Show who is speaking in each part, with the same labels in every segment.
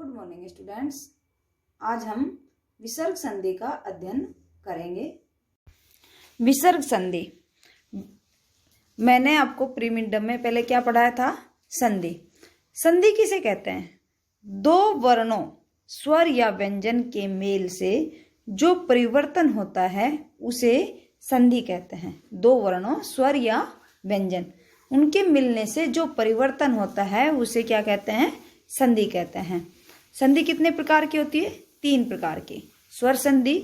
Speaker 1: Good morning students. आज हम विसर्ग संधि का अध्ययन करेंगे। विसर्ग संधि मैंने आपको प्री मिड टर्म में पहले क्या पढ़ाया था? संधि। संधि किसे कहते हैं? दो वर्णों स्वर या व्यंजन के मेल से जो परिवर्तन होता है उसे संधि कहते हैं। दो वर्णों स्वर या व्यंजन उनके मिलने से जो परिवर्तन होता है उसे क्या कहते हैं? संधि कहते हैं। संधि कितने प्रकार की होती है? 3 प्रकार की। स्वर संधि,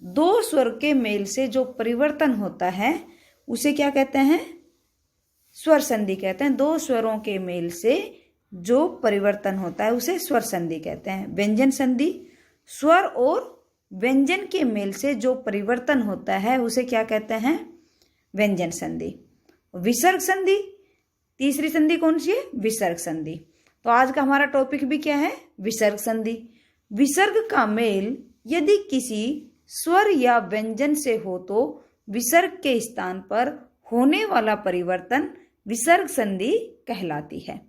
Speaker 1: दो स्वर के मेल से जो परिवर्तन होता है उसे क्या कहते हैं? स्वर संधि कहते हैं। दो स्वरों के मेल से जो परिवर्तन होता है उसे स्वर संधि कहते हैं। व्यंजन संधि, स्वर और व्यंजन के मेल से जो परिवर्तन होता है उसे क्या कहते हैं? व्यंजन संधि। विसर्ग संधि, तीसरी संधि कौन सी है? विसर्ग संधि। तो आज का हमारा टॉपिक भी क्या है? विसर्ग संधि। विसर्ग का मेल यदि किसी स्वर या व्यंजन से हो तो विसर्ग के स्थान पर होने वाला परिवर्तन विसर्ग संधि कहलाती है।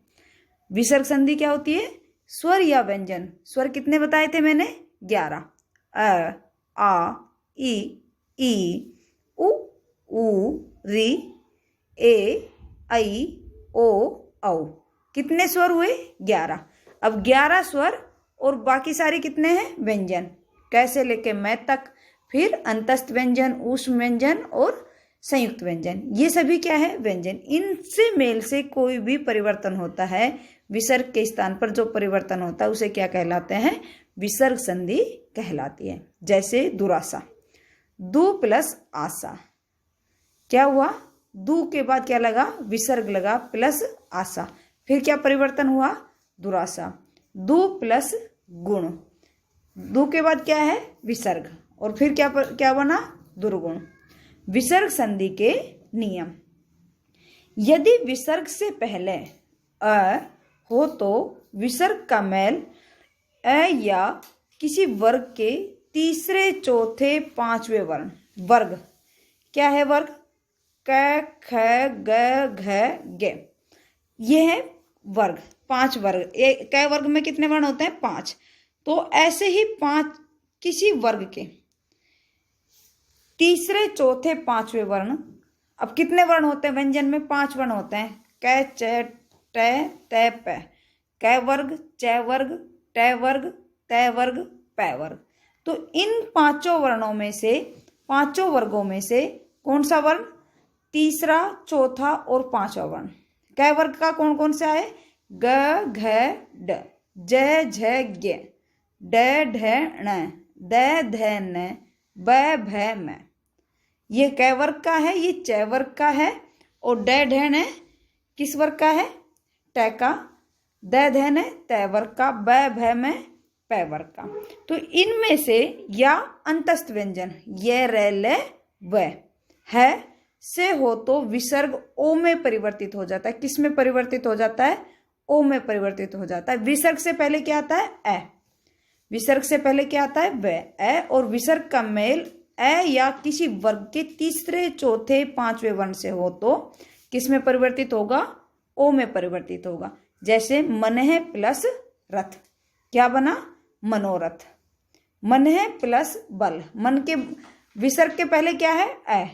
Speaker 1: विसर्ग संधि क्या होती है? स्वर या व्यंजन। स्वर कितने बताए थे मैंने? 11। अ, आ, ई, उ, री, ए, ऐ, ओ, औ। कितने स्वर हुए? 11। अब 11 स्वर और बाकी सारे कितने हैं? व्यंजन। कैसे लेके मैं तक, फिर अंतस्थ व्यंजन, ऊष्म व्यंजन और संयुक्त व्यंजन, ये सभी क्या है? व्यंजन। इनसे मेल से कोई भी परिवर्तन होता है, विसर्ग के स्थान पर जो परिवर्तन होता है उसे क्या कहलाते हैं? विसर्ग संधि कहलाती है। जैसे दुरासा, दु प्लस आसा, क्या हुआ? दु के बाद क्या लगा? विसर्ग लगा प्लस आसा, फिर क्या परिवर्तन हुआ? दुरासा। दु प्लस गुण, दु के बाद क्या है? विसर्ग, और फिर क्या बना? दुर्गुण। विसर्ग संधि के नियम, यदि विसर्ग से पहले अ हो तो विसर्ग का मेल अ या किसी वर्ग के तीसरे, चौथे, पांचवें वर्ण, वर्ग क्या है? वर्ग क, ख, ग, घ, ग, ये है वर्ग। 5 वर्ग। क वर्ग में कितने वर्ण होते हैं? 5। तो ऐसे ही 5 किसी वर्ग के तीसरे, चौथे, पांचवें वर्ण। अब कितने वर्ण होते हैं व्यंजन में? 5 वर्ण होते हैं। क, च, ट, त, प। क वर्ग, च वर्ग, ट वर्ग, त वर्ग, प वर्ग। तो इन पांचों वर्णों में से, पांचों वर्गों में से कौन सा वर्ण? तीसरा, चौथा और पांचवा वर्ण। क वर्ग का कौन कौन सा है? ग, घ, ड, ज, झ, ज्ञ, ड, ढ, ण, द, ध, न, ब, भ, म। ये क वर्ग का है, ये च वर्ग का है, और ड, ढ, न किस वर्ग का है? ट का। द, ध, न त वर्ग का, ब, भ, म प वर्ग का। तो इनमें से या अंतस्थ व्यंजन ये, र, ल, व है से हो तो विसर्ग ओ में परिवर्तित हो जाता है। किस में परिवर्तित हो जाता है? ओ में परिवर्तित हो जाता है। विसर्ग से पहले क्या आता है? अ। विसर्ग से पहले क्या आता है? व। अ और विसर्ग का मेल अ या किसी वर्ग के तीसरे, चौथे, पांचवें वर्ण से हो तो किस में परिवर्तित होगा? ओ में परिवर्तित होगा। जैसे मनः प्लस रथ, क्या बना? मनोरथ। मनः प्लस बल, मन के विसर्ग के पहले क्या है? अ,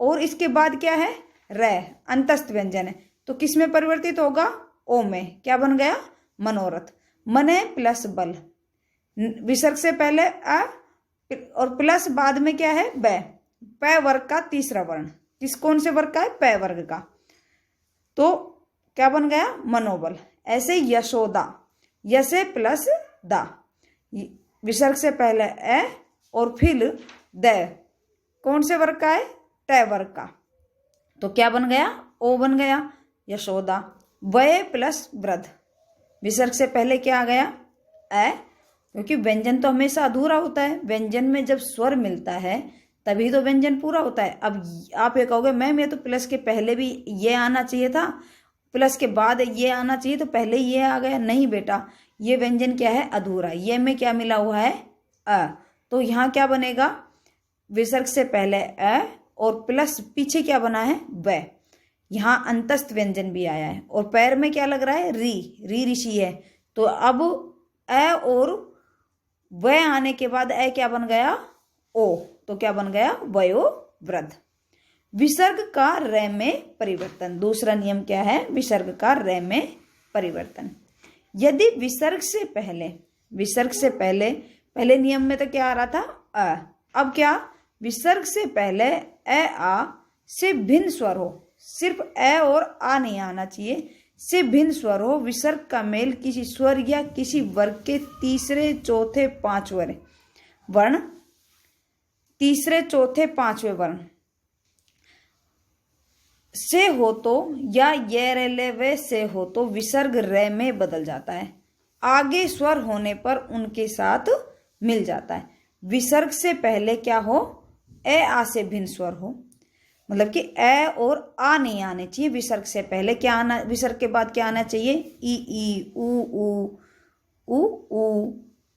Speaker 1: और इसके बाद क्या है? र, अंतस्थ व्यंजन है, तो किस में परिवर्तित होगा? ओ में। क्या बन गया? मनोरथ। मने प्लस बल, विसर्ग से पहले अ और प्लस बाद में क्या है? ब। प वर्ग का तीसरा वर्ण, किस कौन से वर्ग का है? प वर्ग का। तो क्या बन गया? मनोबल। ऐसे यशोदा, यसे प्लस दा, विसर्ग से पहले अ और फिर द, कौन से वर्ग का है? ट वर्ग का। तो क्या बन गया? ओ बन गया, यशोदा। वय प्लस वृद्ध, विसर्ग से पहले क्या आ गया? अ, क्योंकि व्यंजन तो हमेशा अधूरा होता है। व्यंजन में जब स्वर मिलता है तभी तो व्यंजन पूरा होता है। अब आप ये कहोगे मैम ये तो प्लस के पहले भी ये आना चाहिए था, प्लस के बाद ये आना चाहिए, तो पहले ये आ गया। नहीं बेटा, ये व्यंजन क्या है? अधूरा। ये में क्या मिला हुआ है? अ। तो यहाँ क्या बनेगा? विसर्ग से पहले अ और प्लस पीछे क्या बना है? व। यहाँ अंतस्थ व्यंजन भी आया है, और पैर में क्या लग रहा है? री, री ऋषि है। तो अब ए और व आने के बाद ए क्या बन गया, ओ, तो क्या बन गया, वयोवृद्ध। विसर्ग का रे में परिवर्तन, दूसरा नियम क्या है, विसर्ग का रे में परिवर्तन। यदि विसर्ग से पहले पहले नियम में तो क्या आ रहा था, अ, अब क्या, विसर्ग से पहले ए आ से भिन्न स्वर हो, सिर्फ ए और आ नहीं आना चाहिए, से भिन्न स्वर हो, विसर्ग का मेल किसी स्वर या किसी वर्ग के तीसरे चौथे पांचवें वर्ण, तीसरे चौथे पांचवें वर्ण से हो तो, या ये रेलेवे से हो तो विसर्ग रे में बदल जाता है, आगे स्वर होने पर उनके साथ मिल जाता है। विसर्ग से पहले क्या हो, ए आ से भिन्न स्वर हो, मतलब कि ए और आ नहीं आने चाहिए। विसर्ग से पहले क्या आना, विसर्ग के बाद क्या आना चाहिए, ई उ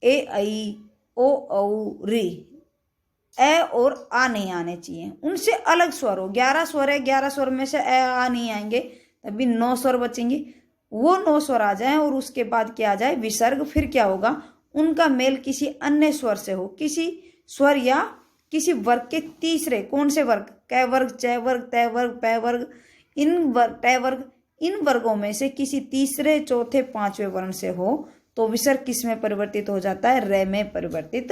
Speaker 1: ए ऐ ओ औ री, ए और आ नहीं आने चाहिए, उनसे अलग स्वर हो। 11 स्वर है, 11 स्वर में से ए आ नहीं आएंगे, तभी 9 स्वर बचेंगे, वो 9 स्वर आ जाए और उसके बाद क्या आ जाए, विसर्ग। फिर क्या होगा, उनका मेल किसी अन्य स्वर से हो, किसी स्वर या किसी वर्ग के तीसरे, कौन से वर्ग, कै वर्ग, चय वर्ग, तय वर्ग, पै वर्ग, तय वर्ग, इन वर्गों में से किसी तीसरे चौथे पांचवें वर्ण से हो तो विसर्ग किस में परिवर्तित हो जाता है, रे में परिवर्तित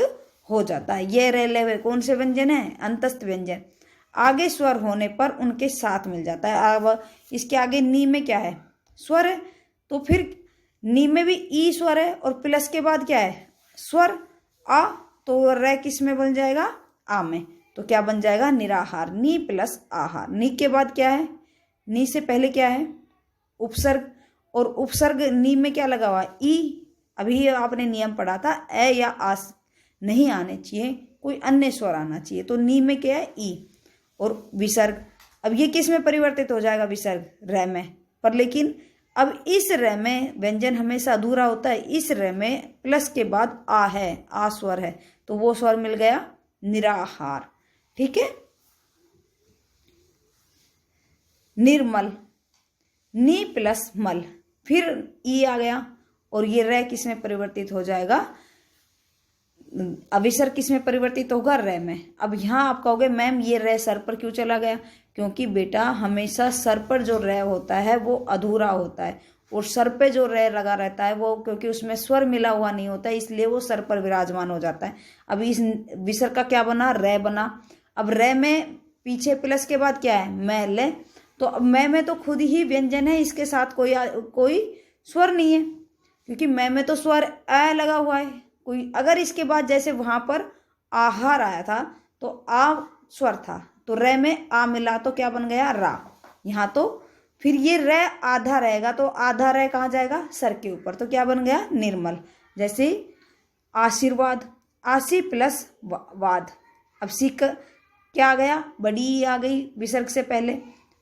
Speaker 1: हो जाता है। ये रे ले कौन से व्यंजन है, अंतस्थ व्यंजन, आगे स्वर होने पर उनके साथ मिल जाता है। अब इसके आगे नी में क्या है, स्वर है, तो फिर नी में भी ई स्वर है और प्लस के बाद क्या है, स्वर आ, तो रे किस में बन जाएगा, आ में, तो क्या बन जाएगा, निराहार, नी प्लस आहार। नी के बाद क्या है, नी से पहले क्या है, उपसर्ग, और उपसर्ग नी में क्या लगा हुआ, ई। अभी आपने नियम पढ़ा था, ए या आस नहीं आने चाहिए, कोई अन्य स्वर आना चाहिए, तो नी में क्या है, ई और विसर्ग। अब ये किस में परिवर्तित हो जाएगा, विसर्ग, रे में। पर लेकिन अब इस रे में व्यंजन हमेशा अधूरा होता है, इस रे में प्लस के बाद आ है, आ स्वर है, तो वो स्वर मिल गया निराहार। ठीक है, निर्मल, नी प्लस मल, फिर ई आ गया और ये रे किस में परिवर्तित हो जाएगा, अविसर्ग किस में परिवर्तित होगा, रे में। अब यहाँ आप कहोगे मैम ये रे सर पर क्यों चला गया, क्योंकि बेटा हमेशा सर पर जो रे होता है वो अधूरा होता है, और सर पे जो रे लगा रहता है वो, क्योंकि उसमें स्वर मिला हुआ नहीं होता है, इसलिए वो सर पर विराजमान हो जाता है। अब इस विसर्ग का क्या बना, रे बना। अब रे में पीछे प्लस के बाद क्या है, मैं ले, तो अब मैं में तो खुद ही व्यंजन है, इसके साथ कोई स्वर नहीं है, क्योंकि मैं में तो स्वर अ लगा हुआ है कोई। अगर इसके बाद जैसे वहां पर आहार आया था तो आ स्वर था, तो रे में आ मिला तो क्या बन गया, रा। यहाँ तो फिर ये रे आधा रहेगा, तो आधा रे कहाँ जाएगा, सर के ऊपर, तो क्या बन गया, निर्मल। जैसे आशीर्वाद, आशी प्लस वाद, अब सी क्या आ गया, बड़ी आ गई विसर्ग से पहले,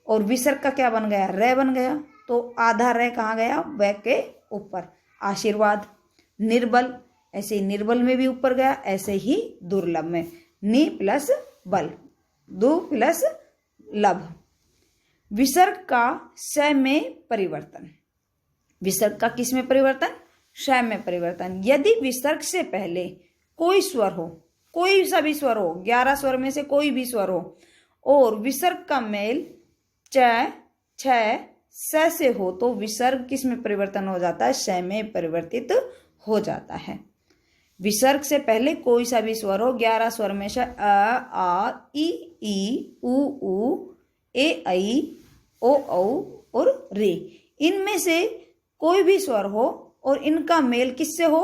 Speaker 1: और विसर्ग का क्या बन गया, रे बन गया, तो आधा रे कहाँ गया, व के ऊपर, आशीर्वाद। निर्बल, ऐसे ही निर्बल में भी ऊपर गया, ऐसे ही दुर्लभ में, नी प्लस बल, दु प्लस लभ। विसर्ग का श में परिवर्तन, विसर्ग का किस में परिवर्तन, श में परिवर्तन। यदि विसर्ग से पहले कोई स्वर हो, कोई सा भी स्वर हो, 11 स्वर में से कोई भी स्वर हो, और विसर्ग का मेल च, छ, स से हो तो विसर्ग किस में परिवर्तन हो जाता है, श में परिवर्तित हो जाता है। विसर्ग से पहले कोई सा भी स्वर हो, 11 स्वर में से अ, आ, ई, उ, ए, ऐ, ओ, औ और रे, इनमें से कोई भी स्वर हो और इनका मेल किससे हो,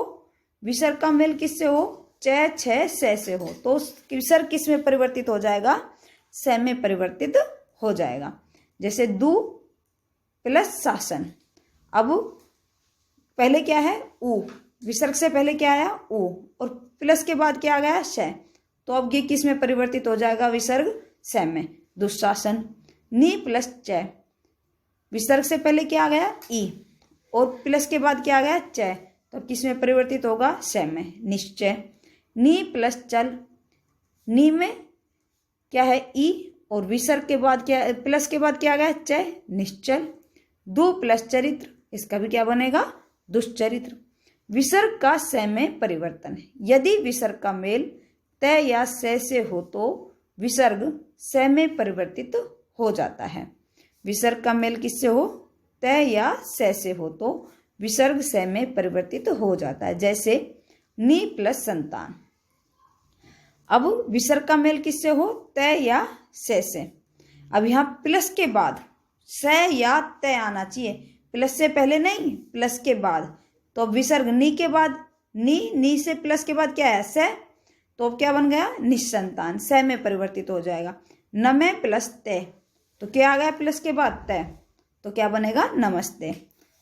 Speaker 1: विसर्ग का मेल किससे हो, च, छ, स से हो, तो विसर्ग किस में परिवर्तित हो जाएगा, स में परिवर्तित हो जाएगा। जैसे दु प्लस शासन, अब पहले क्या है, उ, विसर्ग से पहले क्या आया, उ, और प्लस के बाद क्या आ गया, श, तो अब ये किस में परिवर्तित हो जाएगा, विसर्ग स में, दुशासन। नी प्लस च, विसर्ग से पहले क्या आ गया, ई, और प्लस के बाद क्या आ गया, च, तो किस में परिवर्तित होगा, स में, निश्चय। नी प्लस चल, नी में क्या है, ई, और विसर्ग के बाद क्या, प्लस के बाद क्या आ गया, च, निश्चल। दु प्लस चरित्र, इसका भी क्या बनेगा, दुश्चरित्र। विसर्ग का स में परिवर्तन। यदि विसर्ग का मेल त या स से हो तो विसर्ग स में परिवर्तित हो जाता है। विसर्ग का मेल किससे हो? त या स से हो तो विसर्ग स में परिवर्तित हो जाता है। जैसे नी प्लस संतान। अब विसर्ग का मेल किससे हो? त या स से। अब यहाँ प्लस के बाद स या त आना चाहिए, प्लस से पहले नहीं, प्लस के बाद। तो अब विसर्ग नी के बाद, नी से प्लस के बाद क्या है? स। तो अब क्या बन गया? निसंतान, स में परिवर्तित हो जाएगा। नमे प्लस त, तो क्या आ गया प्लस के बाद? त, तो क्या बनेगा? नमस्ते।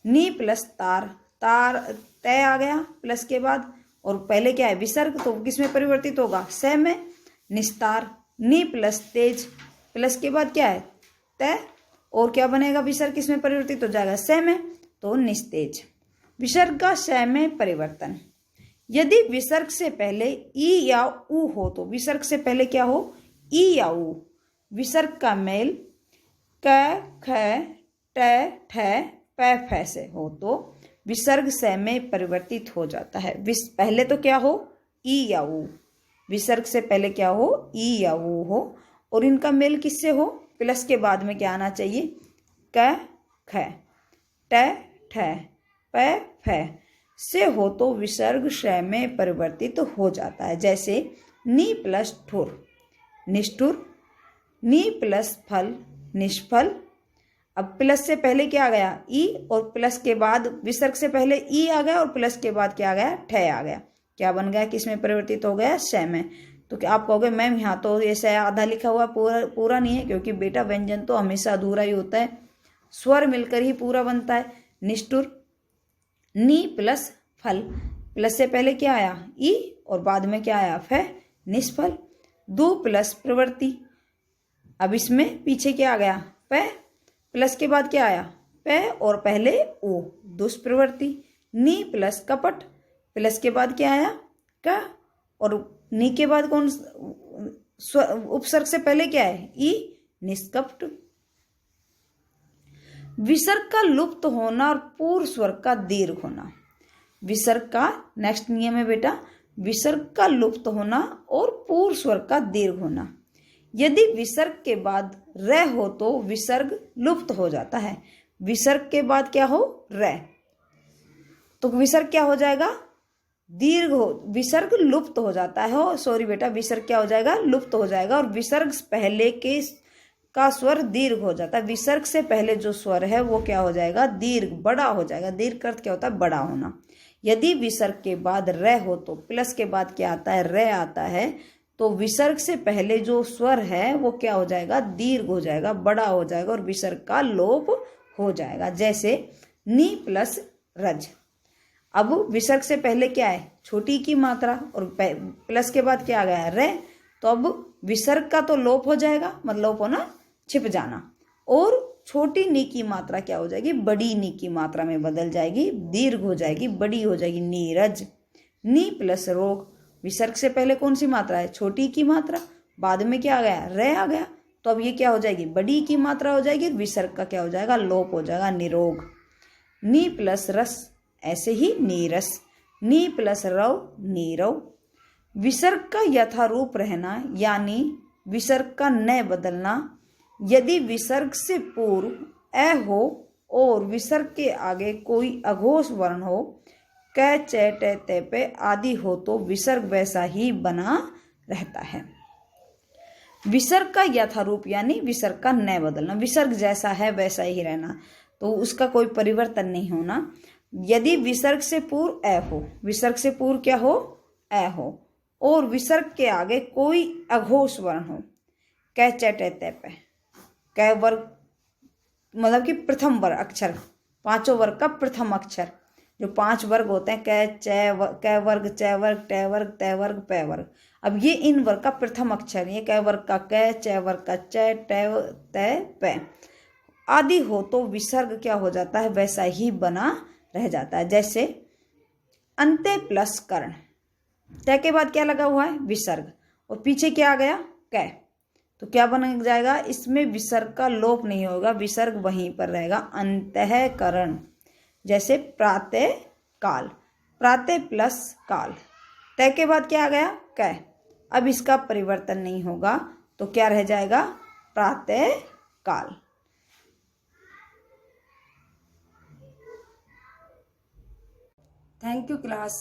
Speaker 1: नी प्लस तार, तार त आ गया प्लस के बाद, और पहले क्या है? विसर्ग, तो किस में परिवर्तित होगा? स में, निस्तार। नी प्लस तेज, प्लस के बाद क्या है? त, और क्या बनेगा? विसर्ग किस में परिवर्तित हो जाएगा? स में, तो निस्तेज। विसर्ग का स में परिवर्तन। यदि विसर्ग से पहले ई या उ हो तो विसर्ग से पहले क्या हो? ई या उ। विसर्ग का मेल क, ख, ट, ठ, प, फ से हो तो विसर्ग स में परिवर्तित हो जाता है। पहले तो क्या हो? ई या उ। विसर्ग से पहले क्या हो? ई या उ हो, और इनका मेल किससे हो? प्लस के बाद में क्या आना चाहिए? क, ख, ट, ठ, प, फ से हो तो विसर्ग श में परिवर्तित हो जाता है। जैसे नी प्लस ठुर, निष्ठुर। नी प्लस फल, निष्फल। अब प्लस से पहले क्या आ गया? ई, और प्लस के बाद विसर्ग से पहले ई आ गया और प्लस के बाद क्या आ गया? ठ आ गया। क्या बन गया? किस में परिवर्तित हो गया? श में। तो क्या आप कहोगे मैम यहाँ तो ये श आधा लिखा हुआ, पूरा नहीं है, क्योंकि बेटा व्यंजन तो हमेशा अधूरा ही होता है, स्वर मिलकर ही पूरा बनता है। निष्ठुर। नी प्लस फल, प्लस से पहले क्या आया? ई, और बाद में क्या आया? फ, निष्फल। दो प्लस प्रवृत्ति। अब इसमें पीछे क्या आ गया? प, प्लस के बाद क्या आया? प, और पहले ओ, दुष्प्रवृत्ति। नी प्लस कपट, प्लस के बाद क्या आया? क, और नी के बाद कौन? उपसर्ग से पहले क्या है? ई, निष्कपट। विसर्ग का लुप्त होना और पूर्व स्वर का दीर्घ होना। विसर्ग का नेक्स्ट नियम है बेटा, विसर्ग का लुप्त होना और पूर्व स्वर का दीर्घ होना। यदि विसर्ग के बाद र हो तो विसर्ग लुप्त हो जाता है। विसर्ग के बाद क्या हो? र, तो विसर्ग क्या हो जाएगा? दीर्घ हो, विसर्ग लुप्त हो जाता है। हो सॉरी बेटा, विसर्ग क्या हो जाएगा? लुप्त हो जाएगा, और विसर्ग पहले के का स्वर दीर्घ हो जाता है। विसर्ग से पहले जो स्वर है वो क्या हो जाएगा? दीर्घ, बड़ा हो जाएगा। दीर्घ का अर्थ क्या होता है? बड़ा होना। यदि विसर्ग के बाद र हो तो प्लस के बाद क्या आता है? र आता है, तो विसर्ग से पहले जो स्वर है वो क्या हो जाएगा? दीर्घ हो जाएगा, बड़ा हो जाएगा, और विसर्ग का लोप हो जाएगा। जैसे नी प्लस रज। अब विसर्ग से पहले क्या है? छोटी की मात्रा, और प्लस के बाद क्या आ गया? र, तो अब विसर्ग का तो लोप हो जाएगा, मतलब लोप होना, छिप जाना, और छोटी नी की मात्रा क्या हो जाएगी? बड़ी नी की मात्रा में बदल जाएगी, दीर्घ हो जाएगी, बड़ी हो जाएगी, नीरज। नी प्लस रोग। विसर्ग से पहले कौन सी मात्रा है? छोटी की मात्रा, बाद में क्या आ गया? र आ गया, तो अब ये क्या हो जाएगी? बड़ी की मात्रा हो जाएगी, विसर्ग का क्या हो जाएगा? लोप हो जाएगा, निरोग। नी प्लस रस, ऐसे ही नीरस। नी प्लस रव, नीरव। विसर्ग का यथारूप रहना यानी विसर्ग का न बदलना। यदि विसर्ग से पूर्व अ हो और विसर्ग के आगे कोई अघोष वर्ण हो, क, च, ट, त, पे आदि हो तो विसर्ग वैसा ही बना रहता है। विसर्ग का यथारूप यानी विसर्ग का न बदलना, विसर्ग जैसा है वैसा ही रहना, तो उसका कोई परिवर्तन नहीं होना। यदि विसर्ग से पूर्व अ हो, विसर्ग से पूर्व क्या हो? अ हो, और विसर्ग के आगे कोई अघोष वर्ण हो, क, च, ट, त, पे, क वर्ग मतलब कि प्रथम वर्ग अक्षर, पांचों वर्ग का प्रथम अक्षर, जो 5 वर्ग होते हैं, क वर्ग, च वर्ग, ट वर्ग, त वर्ग, प वर्ग। अब ये इन वर्ग का प्रथम अक्षर, ये क वर्ग का क, च वर्ग का च, ट, त, प आदि हो तो विसर्ग क्या हो जाता है? वैसा ही बना रह जाता है। जैसे अंत्य प्लस कर्ण, त के बाद क्या लगा हुआ है? विसर्ग, और पीछे क्या आ गया? क, तो क्या बन जाएगा? इसमें विसर्ग का लोप नहीं होगा, विसर्ग वहीं पर रहेगा, अंतःकरण। जैसे प्रातः काल, प्रातः प्लस काल, तय के बाद क्या आ गया कै। अब इसका परिवर्तन नहीं होगा तो क्या रह जाएगा प्रातः काल। Thank you class.